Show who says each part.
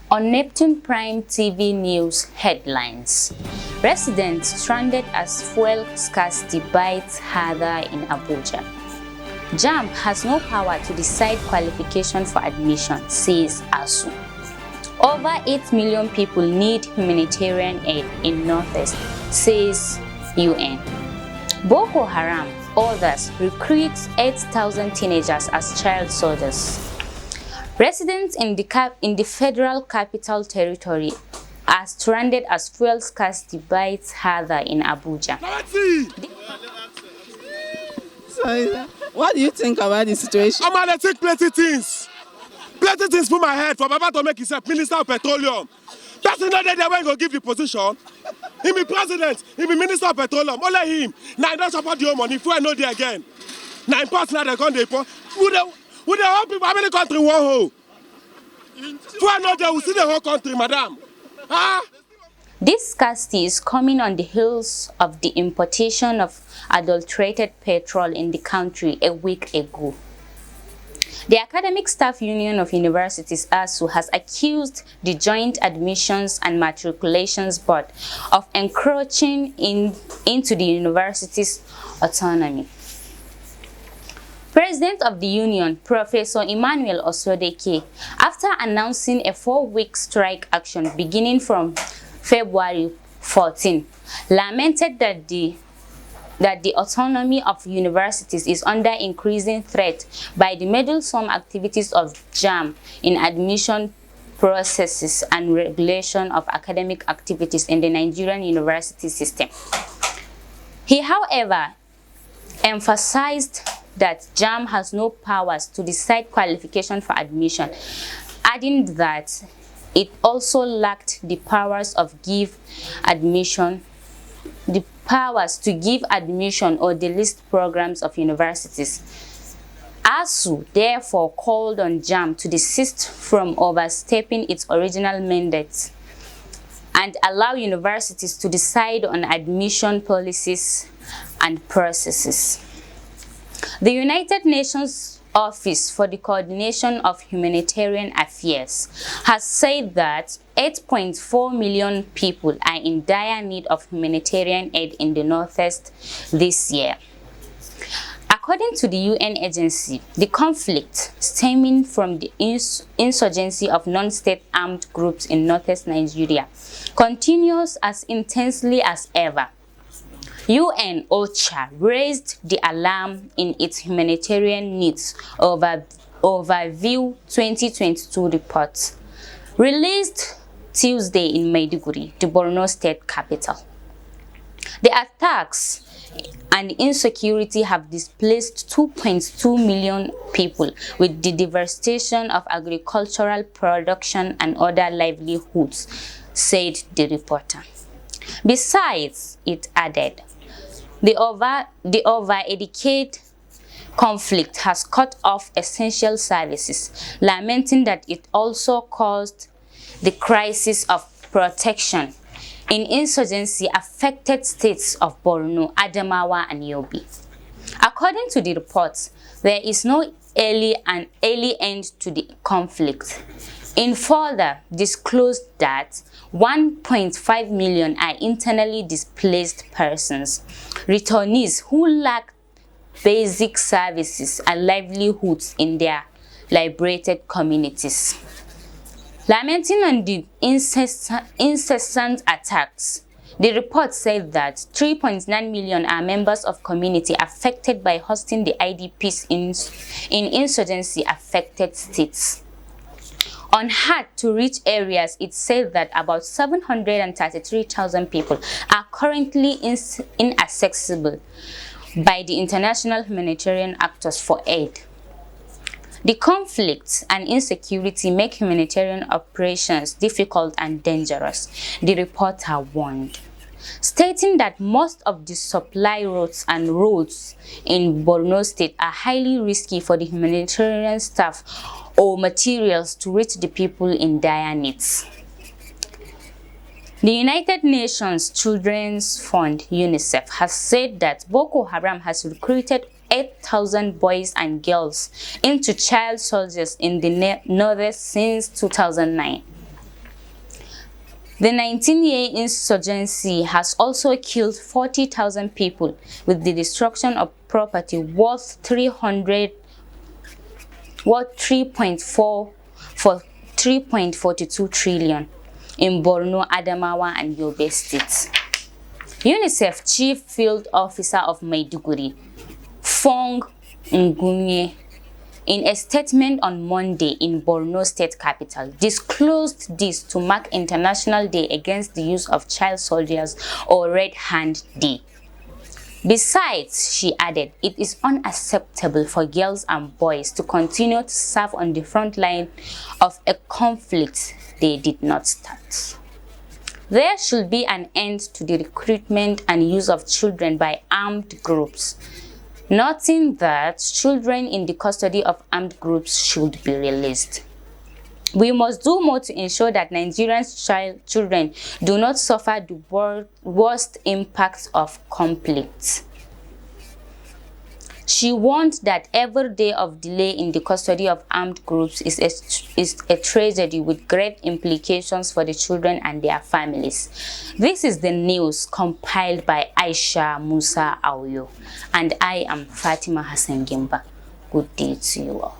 Speaker 1: On Neptune Prime TV News headlines, residents stranded as fuel scarcity bites harder in Abuja. JAMB has no power to decide qualification for admission, says ASU. Over 8 million people need humanitarian aid in Northeast, says UN. Boko Haram orders recruits 8,000 teenagers as child soldiers. Residents in the Federal Capital Territory are stranded as fuel scarcity bites harder in Abuja.
Speaker 2: So, what do you think about the situation?
Speaker 3: I'm gonna take plenty things for my head for Baba to make himself Minister of Petroleum. Person not there when he go give the position. He be president, he be Minister of Petroleum. Only him. Now he don't support your money. If I know there again. Now in person they come there. Who the whole people, how many country one whole? If I know there, we see the whole country, madam. Huh?
Speaker 1: This scarcity is coming on the heels of the importation of adulterated petrol in the country a week ago. The Academic Staff Union of Universities, ASU, has accused the Joint Admissions and Matriculations Board of encroaching into the university's autonomy. President of the union, Professor Emmanuel Osodeke, after announcing a 4-week strike action beginning from February 14, lamented that the autonomy of universities is under increasing threat by the meddlesome activities of JAMB in admission processes and regulation of academic activities in the Nigerian university system. He, however, emphasized that JAMB has no powers to decide qualification for admission, adding that it also lacked the powers to give admission or delist programs of universities. ASU therefore called on JAMB to desist from overstepping its original mandate and allow universities to decide on admission policies and processes. The United Nations Office for the Coordination of Humanitarian Affairs has said that 8.4 million people are in dire need of humanitarian aid in the Northeast this year. According to the UN agency, the conflict stemming from the insurgency of non-state armed groups in Northeast Nigeria continues as intensely as ever. UN OCHA raised the alarm in its humanitarian needs overview 2022 report, released Tuesday in Maiduguri, the Borno state capital. The attacks and insecurity have displaced 2.2 million people, with the devastation of agricultural production and other livelihoods, said the reporter. Besides, it added, the over a decade conflict has cut off essential services, lamenting that it also caused the crisis of protection in insurgency-affected states of Borno, Adamawa, and Yobe. According to the reports, there is no early end to the conflict. In further disclosed that 1.5 million are internally displaced persons, returnees who lack basic services and livelihoods in their liberated communities. Lamenting on the incessant attacks, the report said that 3.9 million are members of community affected by hosting the IDPs in insurgency-affected states. On hard-to-reach areas, it said that about 733,000 people are currently inaccessible by the international humanitarian actors for aid. The conflicts and insecurity make humanitarian operations difficult and dangerous, the reporter warned, stating that most of the supply routes and roads in Borno State are highly risky for the humanitarian staff or materials to reach the people in dire needs. The United Nations Children's Fund, UNICEF, has said that Boko Haram has recruited 8,000 boys and girls into child soldiers in the Northeast since 2009. The 19-year insurgency has also killed 40,000 people with the destruction of property worth 3.42 trillion in Borno, Adamawa, and Yobe states. UNICEF Chief Field Officer of Maiduguri, Fong Ngunye, in a statement on Monday in Borno State Capital, disclosed this to mark International Day Against the Use of Child Soldiers, or Red Hand Day. Besides, she added, it is unacceptable for girls and boys to continue to serve on the front line of a conflict they did not start. There should be an end to the recruitment and use of children by armed groups, noting that children in the custody of armed groups should be released. We must do more to ensure that Nigerians' children do not suffer the worst impacts of conflict. She warned that every day of delay in the custody of armed groups is a tragedy with grave implications for the children and their families. This is the news compiled by Aisha Musa Auyo, and I am Fatima Hassan Gimba. Good day to you all.